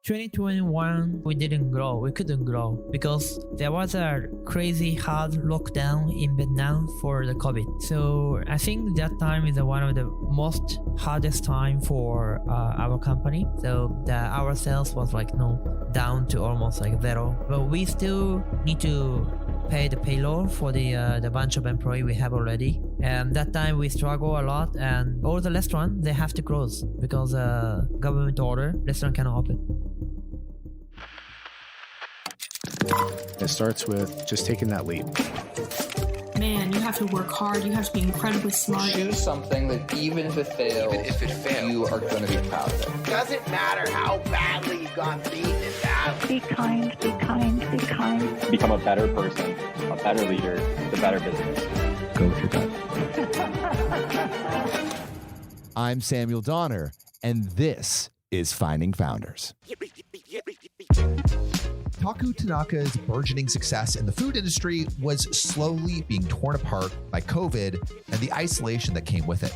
2021, we didn't grow. We couldn't grow because there was a crazy hard lockdown in Vietnam for the COVID. So I think that time is one of the most hardest time for our company. So our sales was like down to almost like zero. But we still need to pay the payroll for the bunch of employee we have already. And that time we struggle a lot, and all the restaurant they have to close because government order restaurant cannot open. It starts with just taking that leap. Man, you have to work hard. You have to be incredibly smart. Choose something that even if it fails, you are going to be proud of it. Doesn't matter how badly you got beaten in that. Be kind, be kind, be kind. Become a better person, a better leader, the better business. Go with your gut. I'm Samuel Donner, and this is Finding Founders. Taku Tanaka's burgeoning success in the food industry was slowly being torn apart by COVID and the isolation that came with it.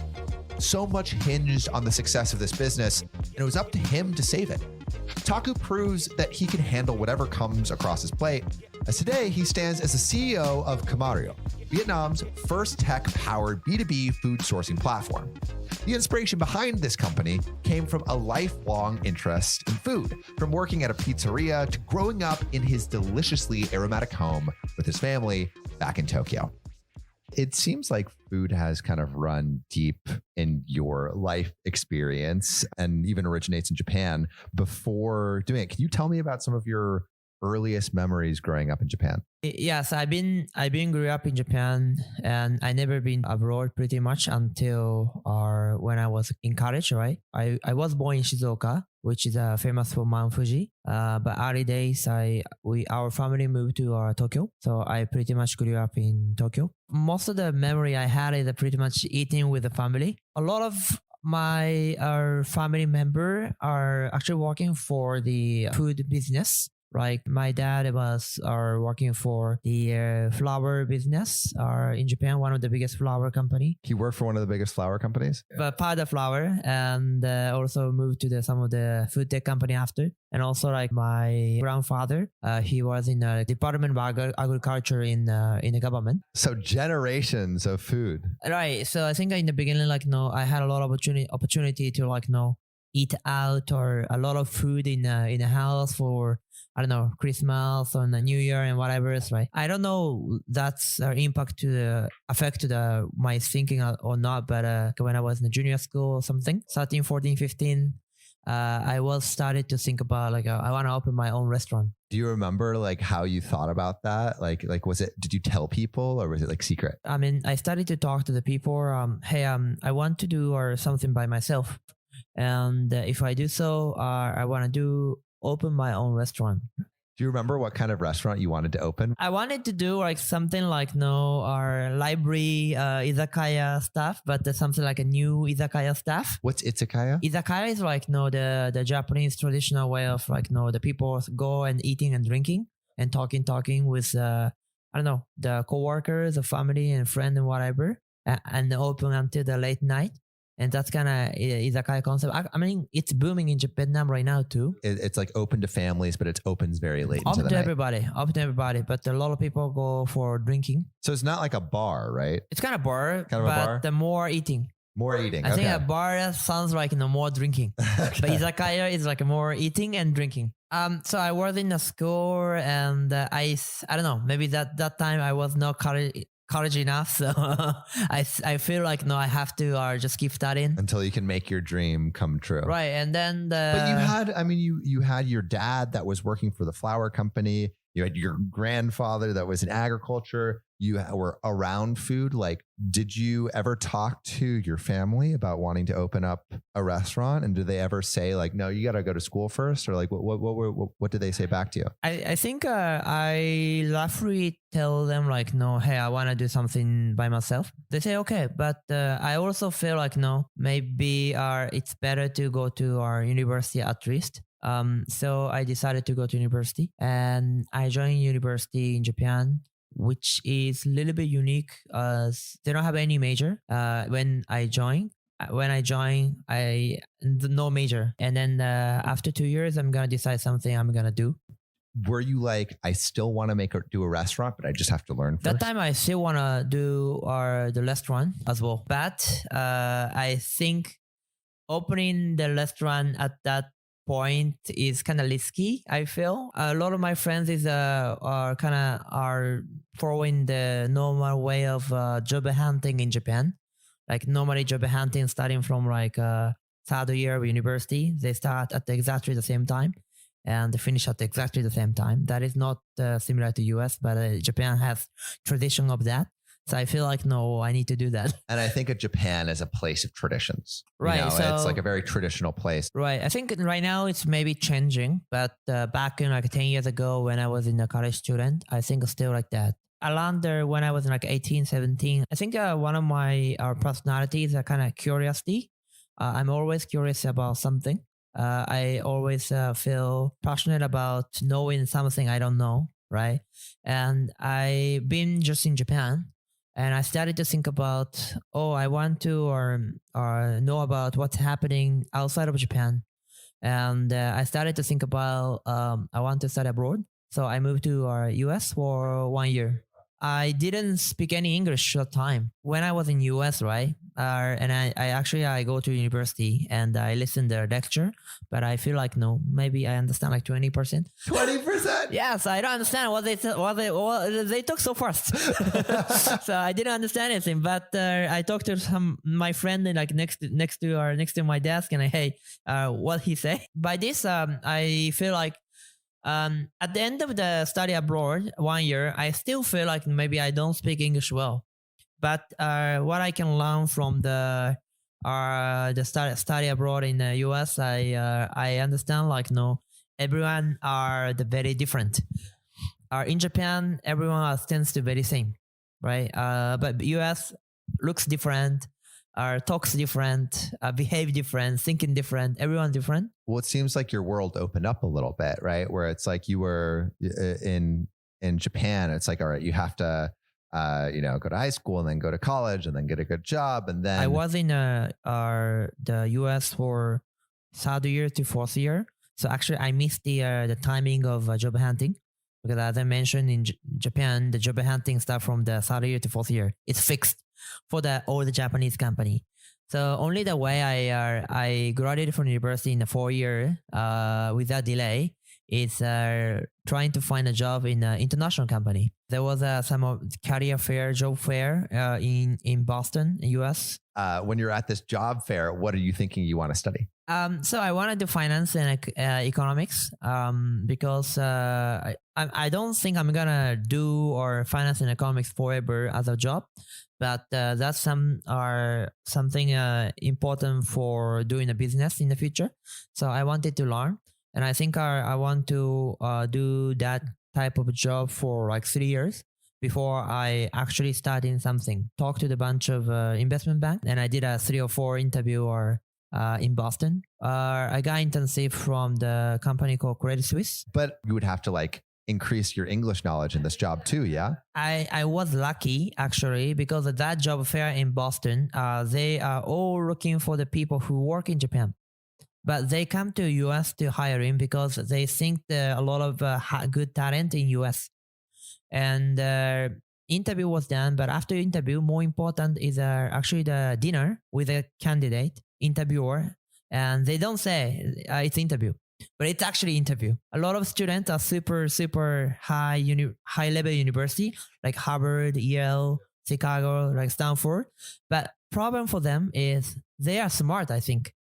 So much hinged on the success of this business, and it was up to him to save it. Taku proves that he can handle whatever comes across his plate, as today he stands as the CEO of Kamereo, Vietnam's first tech-powered B2B food sourcing platform. The inspiration behind this company came from a lifelong interest in food, from working at a pizzeria to growing up in his deliciously aromatic home with his family back in Tokyo. It seems like food has kind of run deep in your life experience and even originates in Japan. Before doing it, can you tell me about some of your earliest memories growing up in Japan? Yes, I've been grew up in Japan, and I never been abroad pretty much until when I was in college, right? I was born in Shizuoka, which is famous for Mount Fuji. But early days, our family moved to Tokyo, so I pretty much grew up in Tokyo. Most of the memory I had is pretty much eating with the family. A lot of my family member are actually working for the food business. Like my dad was working for the flour business in Japan, one of the biggest flour company. He worked for one of the biggest flour companies? But part of flour, and also moved to some of the food tech company after. And also like my grandfather, he was in the Department of Agriculture in the government. So generations of food. Right. So I think in the beginning, I had a lot of opportunity to eat out or a lot of food in the house for, I don't know, Christmas or the New Year and whatever else, right? I don't know that's impact to affect my thinking or not, but when I was in the junior school or something, 13, 14, 15, I was started to think about I want to open my own restaurant. Do you remember how you thought about that? Did you tell people or was it secret? I mean, I started to talk to the people. Hey, I want to do something by myself. And if I do so, I want to open my own restaurant. Do you remember what kind of restaurant you wanted to open? I wanted to do something our library izakaya stuff, but something like a new izakaya stuff. What's izakaya? Izakaya is the Japanese traditional way of the people go and eating and drinking and talking with the coworkers, the family and friend and whatever, and open until the late night. And that's kind of izakaya concept. I mean, it's booming in Vietnam right now too. It's open to families, but it opens very late into the night. Open to everybody. But a lot of people go for drinking. So it's not like a bar, right? It's kind of bar, kind of a bar? The more eating. More eating. I think a bar sounds like more drinking. Okay. But izakaya is more eating and drinking. So I was in a school, and I don't know, maybe that time I was not college enough, so I feel I have to just keep studying until you can make your dream come true. Right. And then but you had your dad that was working for the flour company. You had your grandfather that was in agriculture. You were around food. Did you ever talk to your family about wanting to open up a restaurant? And did they ever say no, you got to go to school first? Or what did they say back to you? I think I roughly tell them no, hey, I want to do something by myself. They say, okay. But I also feel no, maybe it's better to go to our university at least. So I decided to go to university, and I joined university in Japan, which is a little bit unique as they don't have any major when I joined. when I join, no major. And then after 2 years, I'm going to decide something I'm going to do. Were you like, I still want to do a restaurant, but I just have to learn first? That time I still want to do the restaurant as well. But I think opening the restaurant at that point is kind of risky. I feel a lot of my friends are following the normal way of job hunting in Japan. Like normally job hunting starting from like third year of university, they start at exactly the same time and they finish at exactly the same time. That is not similar to US, but Japan has tradition of that. So I feel like, no, I need to do that. And I think of Japan as a place of traditions. Right. You know, so, it's like a very traditional place. Right. I think right now it's maybe changing, but back in like 10 years ago when I was in a college student, I think it's still like that. Around there when I was like 18, 17, I think one of my personalities are kind of curiosity. I'm always curious about something. I always feel passionate about knowing something I don't know, right? And I've been just in Japan and I started to think about, I want to or know about what's happening outside of Japan. And I started to think about I want to study abroad. So I moved to US for 1 year. I didn't speak any English at the time. When I was in US, right? And I go to university and I listen to their lecture, but I feel like, no, maybe I understand like 20%. 20%? Yes, I don't understand what they talk so fast. So I didn't understand anything, but I talked to my friend like next to my desk and what he say. By this, I feel like at the end of the study abroad 1 year, I still feel like maybe I don't speak English well. But what I can learn from the study abroad in the US, I understand like no, everyone are very different. In Japan, everyone tends to be the same, right? But US looks different. Talks different, behave different, thinking different, everyone different. Well, it seems like your world opened up a little bit, right? Where it's like you were in Japan. It's like, all right, you have to, go to high school and then go to college and then get a good job. And then I was in the US for third year to fourth year. So actually I missed the timing of job hunting. Because as I mentioned in Japan, the job hunting starts from the third year to fourth year. It's fixed for all the Japanese company. So only the way I graduated from university in the 4 year without delay is trying to find a job in an international company. There was some career fair, job fair in Boston, US. When you're at this job fair, what are you thinking you want to study? So I want to do finance and economics because I don't think I'm going to do finance and economics forever as a job. But that's something important for doing a business in the future. So I wanted to learn. And I think I want to do that type of job for like 3 years before I actually start in something. Talk to the bunch of investment bank. And I did a 3 or 4 interview in Boston. I got internship from the company called Credit Suisse. But you would have to like increase your English knowledge in this job too, yeah? I was lucky actually because of that job fair in Boston, they are all looking for the people who work in Japan. But they come to US to hire him because they think there are a lot of good talent in US. And interview was done, but after interview, more important is actually the dinner with a candidate, interviewer. And they don't say it's interview, but it's actually interview. A lot of students are super, super high level university, like Harvard, Yale, Chicago, like Stanford. But problem for them is they are smart, I think.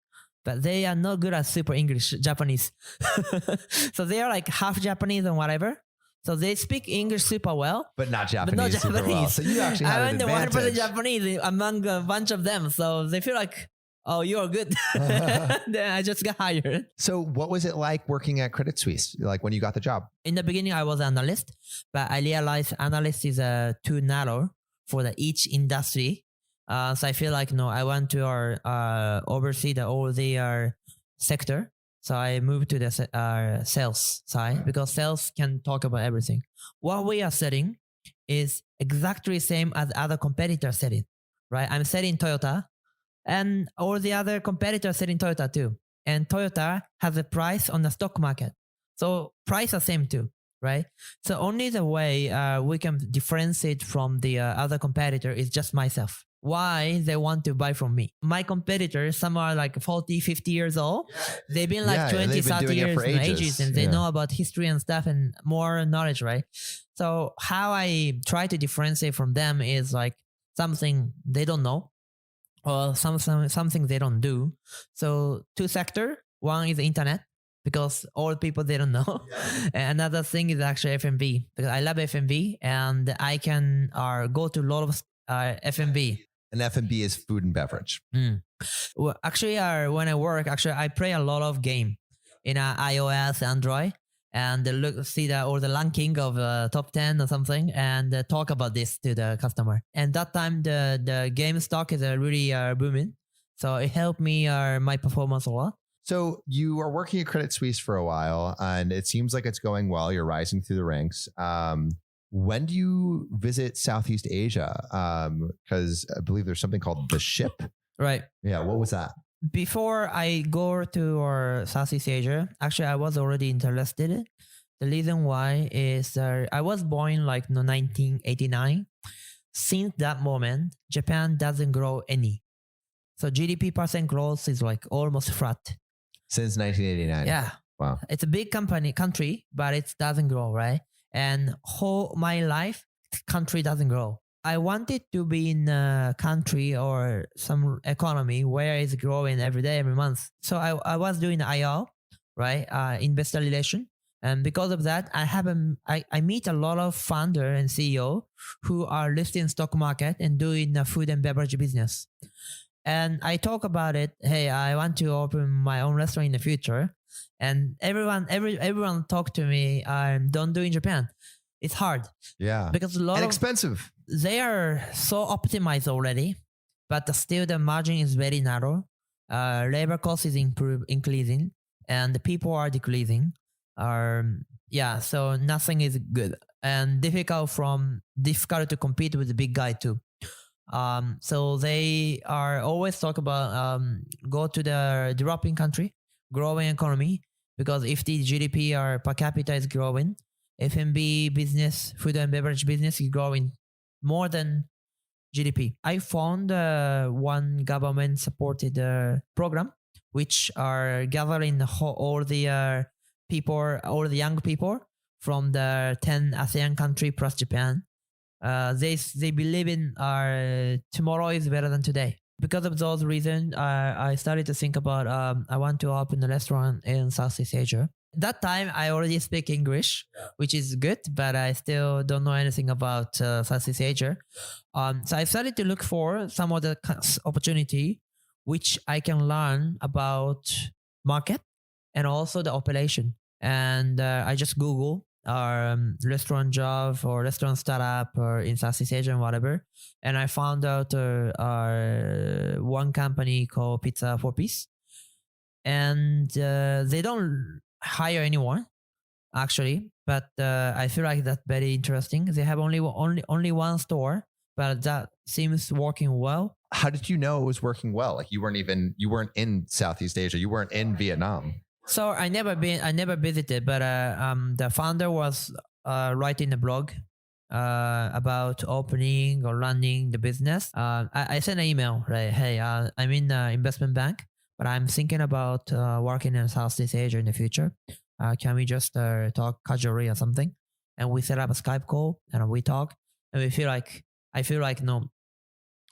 But they are not good at super English, Japanese. So they are like half Japanese and whatever. So they speak English super well. But not Japanese. Super well. So you actually have an advantage. I'm the 1% Japanese among a bunch of them. So they feel like, oh, you are good. Then I just got hired. So what was it like working at Credit Suisse? Like when you got the job? In the beginning, I was an analyst. But I realized analyst is too narrow for each industry. So I feel like, no, I want to oversee all the sector. So I moved to the sales side because sales can talk about everything. What we are selling is exactly same as other competitors selling, right? I'm selling Toyota. And all the other competitors selling Toyota too. And Toyota has a price on the stock market. So price are same too, right? So only the way we can differentiate from the other competitor is just myself. Why they want to buy from me. My competitors, some are like 40, 50 years old. They've been like 20, they've been 30 doing it years for in ages. ages and they know about history and stuff and more knowledge, right? So how I try to differentiate from them is like something they don't know or something they don't do. So two sector, one is the internet because all people they don't know. And another thing is actually F&B because I love F&B and I can go to a lot of F&B. And F&B is food and beverage. Well, actually, when I work, I play a lot of game in iOS, Android, and see all the ranking of top 10 or something, and talk about this to the customer. And that time, the game stock is really booming, so it helped me my performance a lot. So you are working at Credit Suisse for a while, and it seems like it's going well. You're rising through the ranks. When do you visit Southeast Asia? Because I believe there's something called the ship. Right. Yeah. What was that? Before I go to Southeast Asia, actually, I was already interested. The reason why is I was born like 1989. Since that moment, Japan doesn't grow any. So GDP percent growth is like almost flat. Since 1989. Yeah. Wow. It's a big country, but it doesn't grow, right? And whole my life, country doesn't grow. I wanted to be in a country or some economy where it's growing every day, every month. So I was doing IR, right? Investor relation. And because of that, I meet a lot of founder and CEO who are listed in stock market and doing the food and beverage business. And I talk about it. Hey, I want to open my own restaurant in the future. And everyone talk to me. Don't do in Japan. It's hard. Yeah. Because expensive. They are so optimized already, but still the margin is very narrow. Labor cost is increasing, and the people are decreasing. So nothing is good and difficult to compete with the big guy too. So they are always talk about go to the developing country, growing economy, because if the GDP or per capita is growing, F&B business, food and beverage business is growing more than GDP. I found one government supported program which are gathering all the people, all the young people from the 10 ASEAN country plus Japan. They believe in tomorrow is better than today. Because of those reasons, I started to think about I want to open a restaurant in Southeast Asia. That time, I already speak English, which is good, but I still don't know anything about Southeast Asia. So I started to look for some other opportunity which I can learn about market and also the operation. And I just Google restaurant job or restaurant startup or in Southeast Asia and whatever. And I found out one company called Pizza 4-Piece. And they don't hire anyone actually, but I feel like that's very interesting. They have only one store, but that seems working well. How did you know it was working well? Like you weren't in Southeast Asia, you weren't in Vietnam. So I never visited, but the founder was writing a blog about opening or running the business. I sent an email, right? Hey, I'm in the investment bank, but I'm thinking about working in Southeast Asia in the future. Can we just talk casually or something? And we set up a Skype call and we talk. And I feel like no.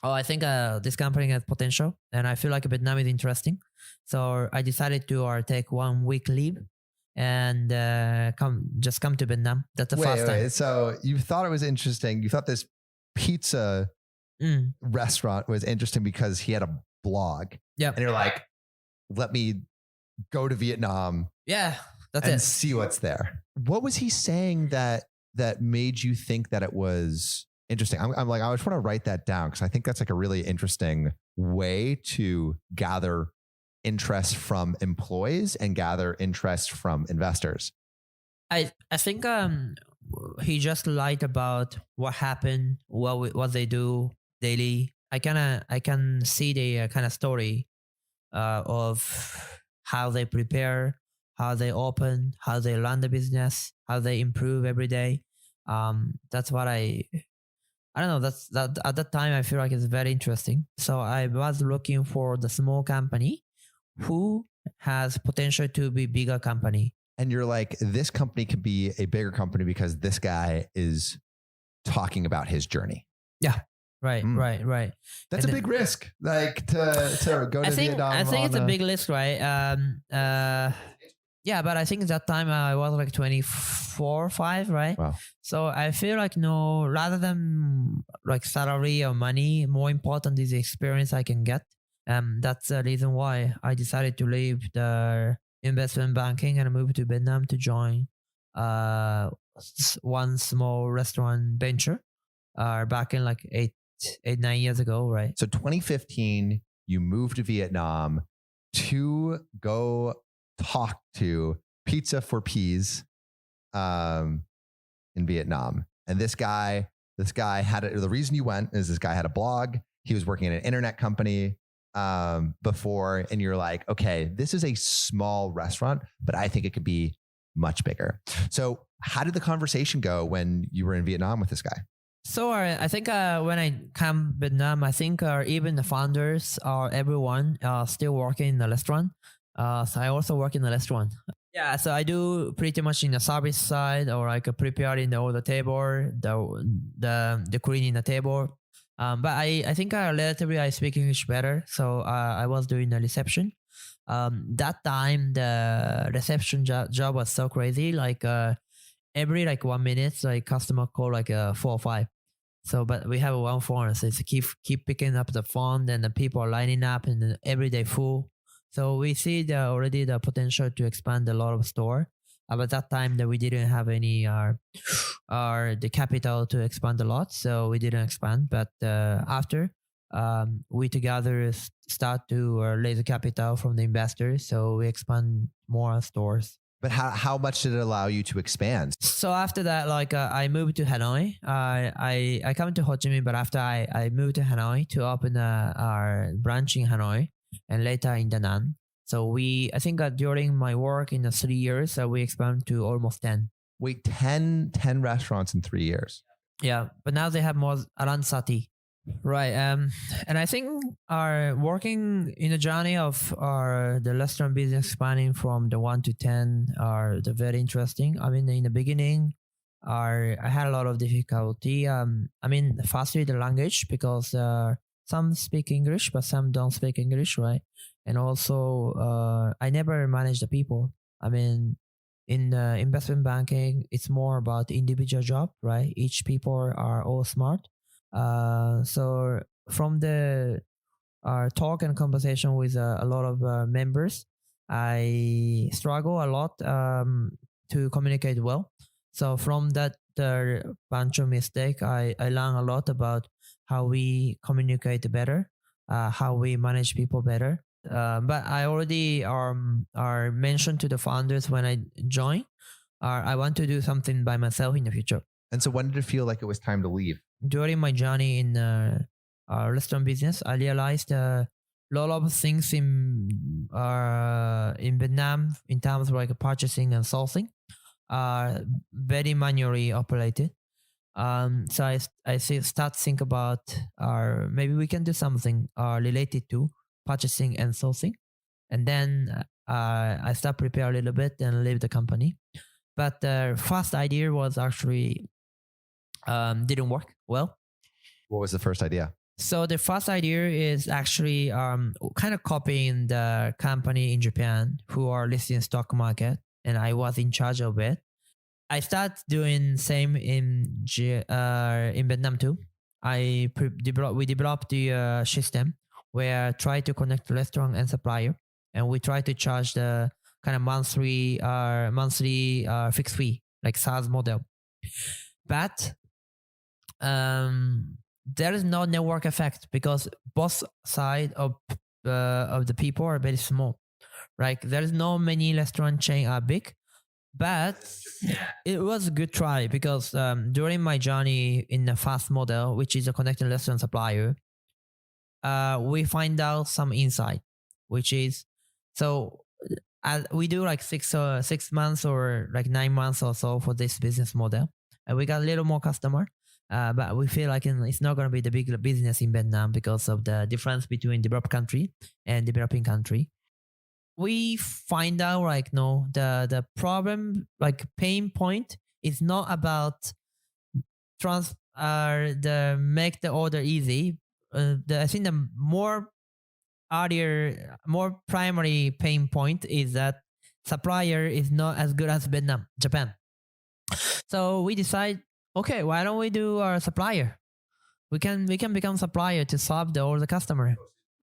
Oh, I think this company has potential, and I feel like Vietnam is interesting. So I decided to take 1 week leave and come to Vietnam. That's the first time. So you thought it was interesting. You thought this pizza restaurant was interesting because he had a blog. Yeah. And you're like, let me go to Vietnam. Yeah, that's and it. See what's there. What was he saying that made you think that it was interesting? I'm like, I just want to write that down because I think that's like a really interesting way to gather interest from employees and gather interest from investors. I think he just lied about what happened, what they do daily, I can see the kind of story of how they prepare, how they open, how they run the business, how they improve every day. That's what I don't know. That's that at that time I feel like it's very interesting. So I was looking for the small company who has potential to be bigger company. And you're like, this company could be a bigger company because this guy is talking about his journey. Yeah. Right. That's And a big risk, like to go to Vietnam. I think it's a big list, right? Yeah, but I think at that time I was like 24, 5, right? Wow. So I feel like rather than like salary or money, more important is the experience I can get. That's the reason why I decided to leave the investment banking and move to Vietnam to join one small restaurant venture back in like 9 years ago, right? So 2015, you moved to Vietnam to go talk to Pizza for Peas in Vietnam. And this guy had the reason you went is this guy had a blog. He was working at an internet company before, and you're like, okay, this is a small restaurant, but I think it could be much bigger. So how did the conversation go when you were in Vietnam with this guy? So I think when I come Vietnam, I think even the founders or everyone still working in the restaurant. So I also work in the restaurant. Yeah, so I do pretty much in the service side, or like preparing all the table, the cleaning the table. But I think relatively I speak English better, so I was doing the reception. That time the reception job was so crazy, like every like 1 minute, like customer call like 4 or 5. So, but we have one phone, so it's keep picking up the phone, and the people are lining up, and every day full. So we see already the potential to expand a lot of store. But at that time that we didn't have any the capital to expand a lot, so we didn't expand. But after we together start to raise the capital from the investors, so we expand more stores. But how much did it allow you to expand? So after that, like I moved to Hanoi. I come to Ho Chi Minh, but after I moved to Hanoi to open our branch in Hanoi and later in Da Nang. So I think during my work in the 3 years, we expanded to almost 10. Wait, 10 restaurants in 3 years. Yeah, but now they have more around 30. Right. And I think our working in the journey of the restaurant business expanding from the 1 to 10 are very interesting. I mean, in the beginning, I had a lot of difficulty. Firstly, the language, because some speak English, but some don't speak English, right? And also, I never manage the people. I mean, in investment banking, it's more about individual job, right? Each people are all smart. So from the talk and conversation with a lot of members, I struggle a lot to communicate well. So from that bunch of mistake, I learn a lot about how we communicate better, how we manage people better. But I already are mentioned to the founders when I join. I want to do something by myself in the future. And so when did it feel like it was time to leave? During my journey in restaurant business, I realized a lot of things in Vietnam in terms of like purchasing and sourcing are very manually operated. So I start to think about maybe we can do something related to purchasing and sourcing. And then I start prepare a little bit and leave the company. But the first idea was actually didn't work well. What was the first idea? So the first idea is actually kind of copying the company in Japan who are listed in stock market, and I was in charge of it. I started doing same in Vietnam too. We developed the system where I try to connect the restaurant and supplier, and we try to charge the kind of monthly fixed fee like SaaS model. But there is no network effect because both sides of the people are very small. Like there is no many restaurant chain are big, but it was a good try because during my journey in the fast model, which is a connecting restaurant supplier, we find out some insight, which is so we do like 6 months or like 9 months or so for this business model, and we got a little more customer. But we feel like it's not going to be the big business in Vietnam because of the difference between developed country and developing country. We find out like no, the problem, like pain point, is not about the make the order easy. I think the more primary pain point is that supplier is not as good as Japan. So we decide, okay, why don't we do our supplier? We can become supplier to solve all the customer.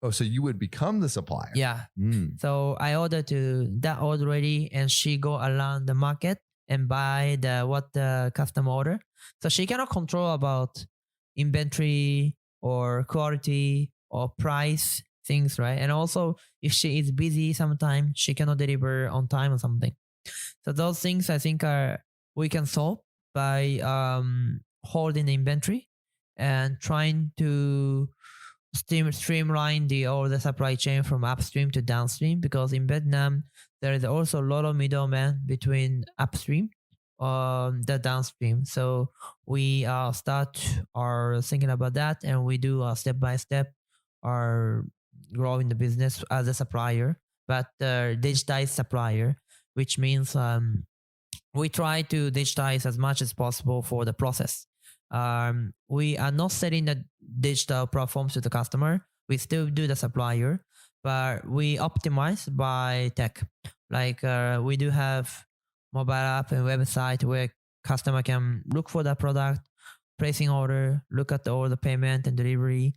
Oh, so you would become the supplier? Yeah. Mm. So I order to that already, and she go around the market and buy what the customer order. So she cannot control about inventory or quality or price things, right? And also if she is busy sometime, she cannot deliver on time or something. So those things I think we can solve by holding the inventory and trying to streamline all the supply chain from upstream to downstream, because in Vietnam there is also a lot of middlemen between upstream the downstream. So we start our thinking about that, and we do step by step our growing the business as a supplier, but digitized supplier, which means we try to digitize as much as possible for the process. We are not selling the digital platforms to the customer. We still do the supplier, but we optimize by tech. Like we do have mobile app and website where customer can look for the product, placing order, look at all the payment and delivery,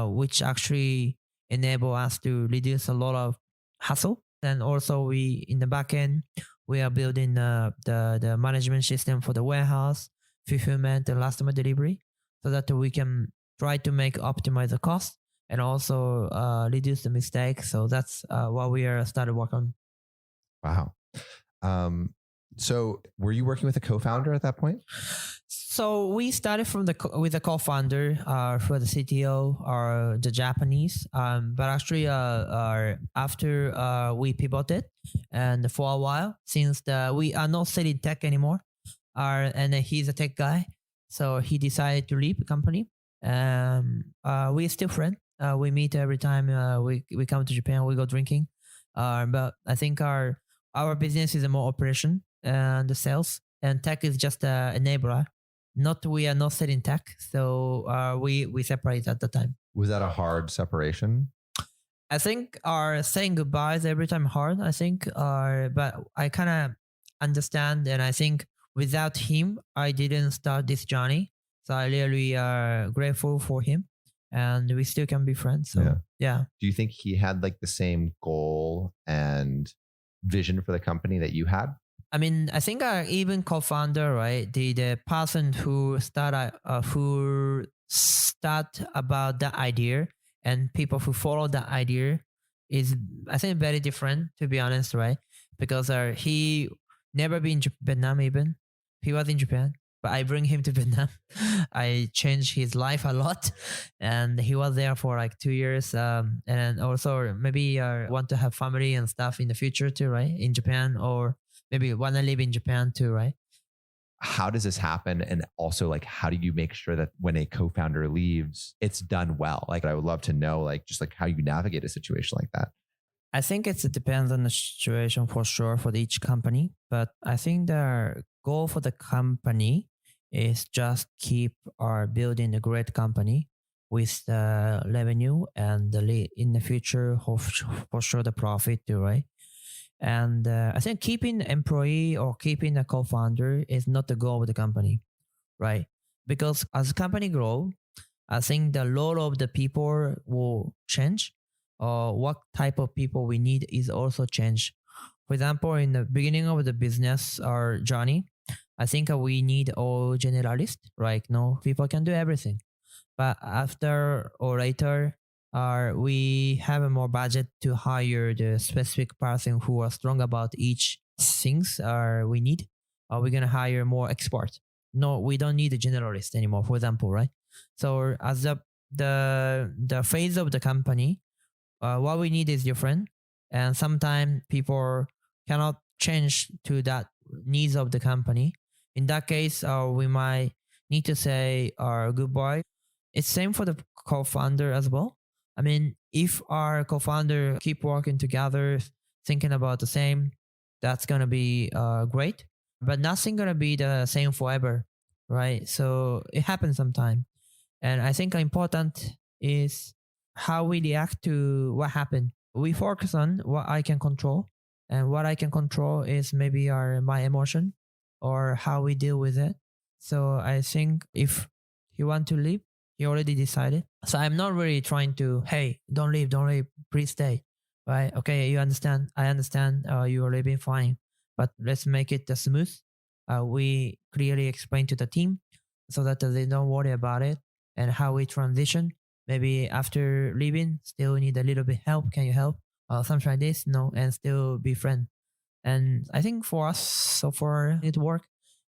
which actually enable us to reduce a lot of hassle. And also we in the back end, we are building the management system for the warehouse, fulfillment, and last mile delivery, so that we can try to optimize the cost and also reduce the mistakes. So that's what we are started work on. Wow. So were you working with a co-founder at that point? So we started with the co-founder for the CTO or the Japanese, but actually after we pivoted and for a while, since we are not selling tech anymore, and he's a tech guy, so he decided to leave the company. We're still friends. We meet every time we come to Japan. We go drinking, but I think our business is a more operation and the sales, and tech is just an enabler. We are not selling tech, so we separate at the time. Was that a hard separation? I think saying goodbyes every time hard. I think, but I kind of understand, and I think without him, I didn't start this journey. So I really are grateful for him, and we still can be friends. So yeah. Do you think he had like the same goal and vision for the company that you had? I mean, I think even co-founder, right? The person who start about that idea and people who follow that idea is, I think, very different, to be honest, right? Because he never been to Vietnam even. He was in Japan, but I bring him to Vietnam. I changed his life a lot, and he was there for like 2 years. And also maybe want to have family and stuff in the future too, right? In Japan, or maybe want to live in Japan too, right? How does this happen? And also, like, how do you make sure that when a co-founder leaves, it's done well? Like, I would love to know, like, just like how you navigate a situation like that. I think it depends on the situation for sure for each company, but I think the goal for the company is just keep building a great company with the revenue and in the future for sure the profit too, right? And I think keeping the employee or keeping a co-founder is not the goal of the company, right? Because as the company grow, I think the role of the people will change. What type of people we need is also change. For example, in the beginning of the business or journey, I think we need all generalists, right? No, people can do everything. But after or later, we have a more budget to hire the specific person who are strong about each things we need. We're going to hire more expert. No, we don't need a generalist anymore, for example, right? So as the the phase of the company, what we need is different, and sometimes people cannot change to that needs of the company. In that case, we might need to say goodbye. It's same for the co-founder as well. I mean, if our co-founder keep working together, thinking about the same, that's gonna be great. But nothing gonna be the same forever, right? So it happens sometime, and I think important is how we react to what happened. We focus on what I can control, and what I can control is maybe my emotion or how we deal with it. So I think if you want to leave, he already decided. So I'm not really trying to, hey, don't leave, please stay. Right? Okay, you understand. I understand. You are living fine, but let's make it smooth. We clearly explain to the team so that they don't worry about it, and how we transition. Maybe after leaving, still need a little bit help. Can you help? Something like this, no, and still be friend. And I think for us, so far it worked,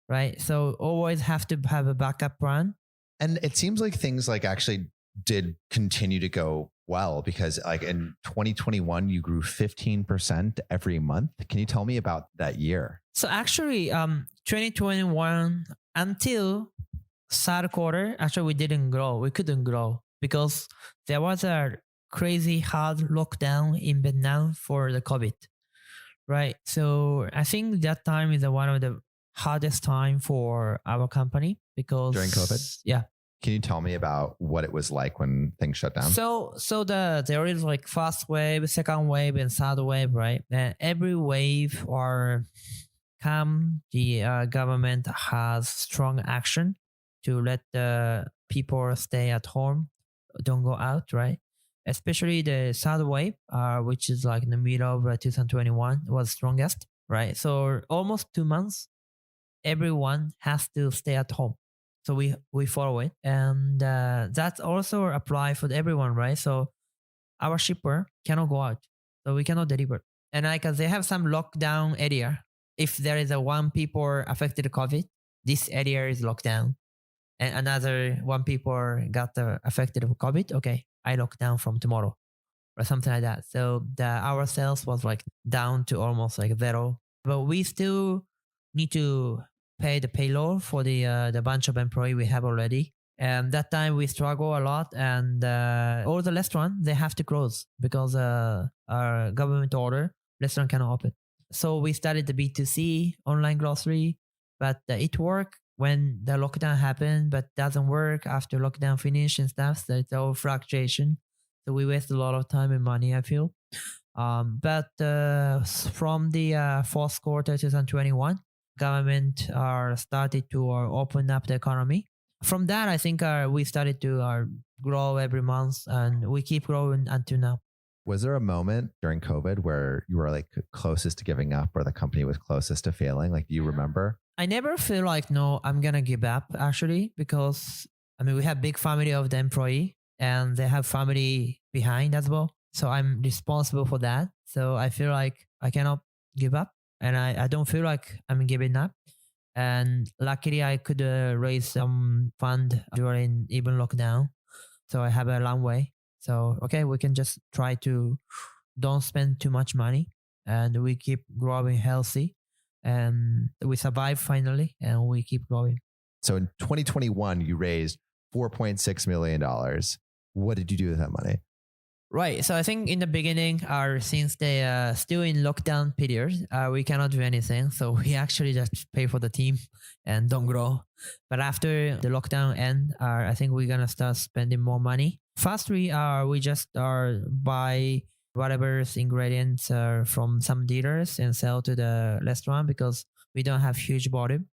right? So always have to have a backup plan. And it seems like things like actually did continue to go well, because like in 2021, you grew 15% every month. Can you tell me about that year? So actually, 2021 until third quarter, actually we didn't grow. We couldn't grow because there was a crazy hard lockdown in Vietnam for the COVID, right? So I think that time is one of the hardest time for our company because During COVID? Yeah. Can you tell me about what it was like when things shut down? So there is like first wave, second wave, and third wave, right? And every wave or the government has strong action to let the people stay at home, don't go out, right? Especially the third wave, which is like in the middle of 2021, was strongest, right? So almost 2 months, everyone has to stay at home. So we follow it, and that's also apply for everyone, right? So our shipper cannot go out, so we cannot deliver. And like they have some lockdown area. If there is a one people affected COVID, this area is locked down, and another one people got affected with COVID. Okay, I lock down from tomorrow, or something like that. So our sales was like down to almost like zero, but we still need to pay the payroll for the bunch of employee we have already. And that time we struggle a lot, and all the restaurant they have to close because our government order restaurant cannot open. So we started the B2C online grocery, but it worked when the lockdown happened, but doesn't work after lockdown finish and stuff. So it's all fluctuation. So we waste a lot of time and money, I feel. But from the fourth quarter 2021, government started to open up the economy. From that, I think we started to grow every month, and we keep growing until now. Was there a moment during COVID where you were like closest to giving up, or the company was closest to failing? Like, do you remember? I never feel like, no, I'm going to give up actually, because I mean, we have big family of the employee and they have family behind as well. So I'm responsible for that. So I feel like I cannot give up, and I don't feel like I'm giving up. And luckily I could raise some fund during even lockdown. So I have a long way. So, okay, we can just try to don't spend too much money, and we keep growing healthy, and we survive finally, and we keep growing. So in 2021, you raised $4.6 million. What did you do with that money? Right. So I think in the beginning, since they still in lockdown period, we cannot do anything. So we actually just pay for the team and don't grow. But after the lockdown end, I think we're gonna start spending more money. First, we just buy whatever ingredients from some dealers and sell to the restaurant because we don't have huge volume.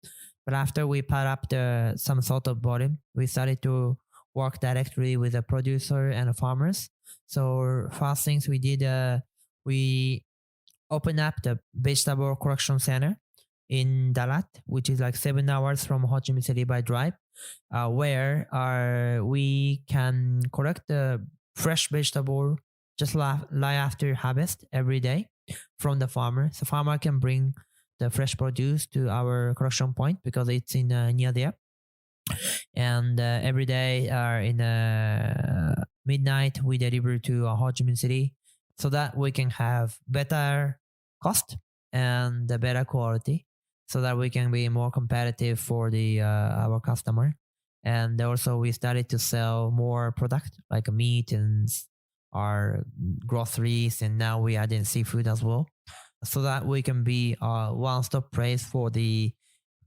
But after we put up some sort of volume, we started to work directly with the producer and the farmers. So first things we did, we opened up the vegetable collection center in Dalat, which is like 7 hours from Ho Chi Minh City by drive, where we can collect the fresh vegetable just right after harvest every day from the farmer. So farmer can bring the fresh produce to our collection point because it's in near there. And every day in midnight, we deliver to Ho Chi Minh City so that we can have better cost and the better quality so that we can be more competitive for the our customer. And also we started to sell more product like meat and our groceries, and now we add in seafood as well, so that we can be a one-stop place for the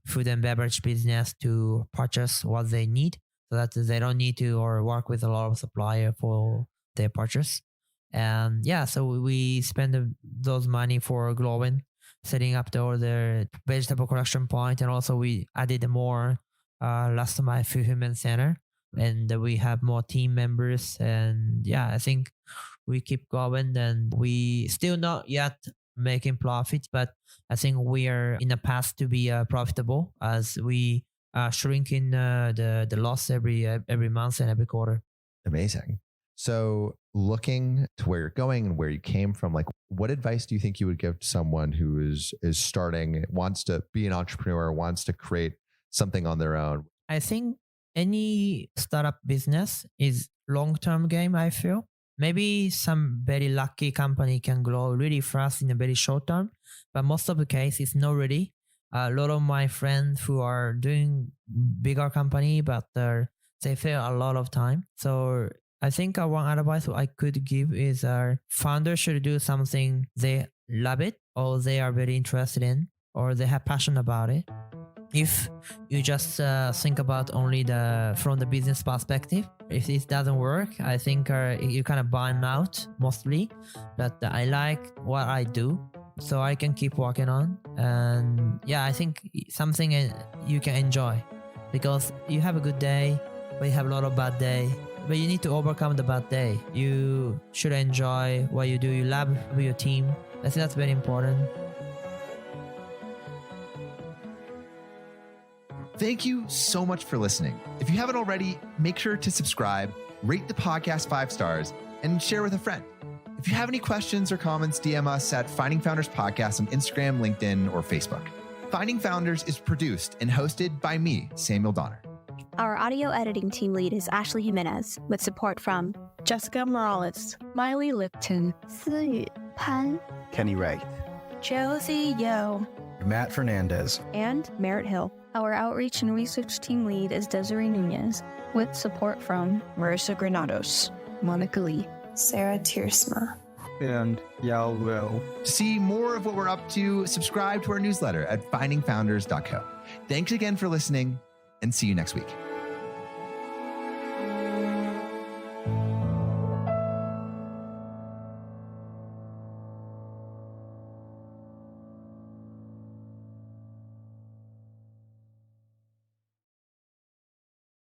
food and beverage business to purchase what they need, so that they don't need to or work with a lot of supplier for their purchase. And yeah, so we spend those money for growing, setting up the vegetable collection point, and also we added more last mile fulfillment center, and we have more team members. And yeah, I think we keep going, and we still not yet making profits, but I think we are in a path to be profitable as we shrinking the loss every month and every quarter. Amazing. So looking to where you're going and where you came from, like what advice do you think you would give to someone who is starting, wants to be an entrepreneur, wants to create something on their own? I think any startup business is long-term game, I feel. Maybe some very lucky company can grow really fast in a very short term, but most of the case it's not really. A lot of my friends who are doing bigger company, but they fail a lot of time. So I think one advice I could give is founders should do something they love it, or they are very interested in, or they have passion about it. If you just think about only from the business perspective, if it doesn't work, I think you kind of burn out mostly. But I like what I do, so I can keep working on. And yeah, I think something you can enjoy, because you have a good day, but you have a lot of bad day. But you need to overcome the bad day. You should enjoy what you do. You love your team. I think that's very important. Thank you so much for listening. If you haven't already, make sure to subscribe, rate the podcast 5 stars, and share with a friend. If you have any questions or comments, DM us at Finding Founders Podcast on Instagram, LinkedIn, or Facebook. Finding Founders is produced and hosted by me, Samuel Donner. Our audio editing team lead is Ashley Jimenez, with support from Jessica Morales, Miley Lipton, Siyu Pan, Kenny Wright, Josie Yo, Matt Fernandez, and Merritt Hill. Our outreach and research team lead is Desiree Nunez, with support from Marissa Granados, Monica Lee, Sarah Tiersma, and Yao Will. To see more of what we're up to, subscribe to our newsletter at findingfounders.co. Thanks again for listening, and see you next week.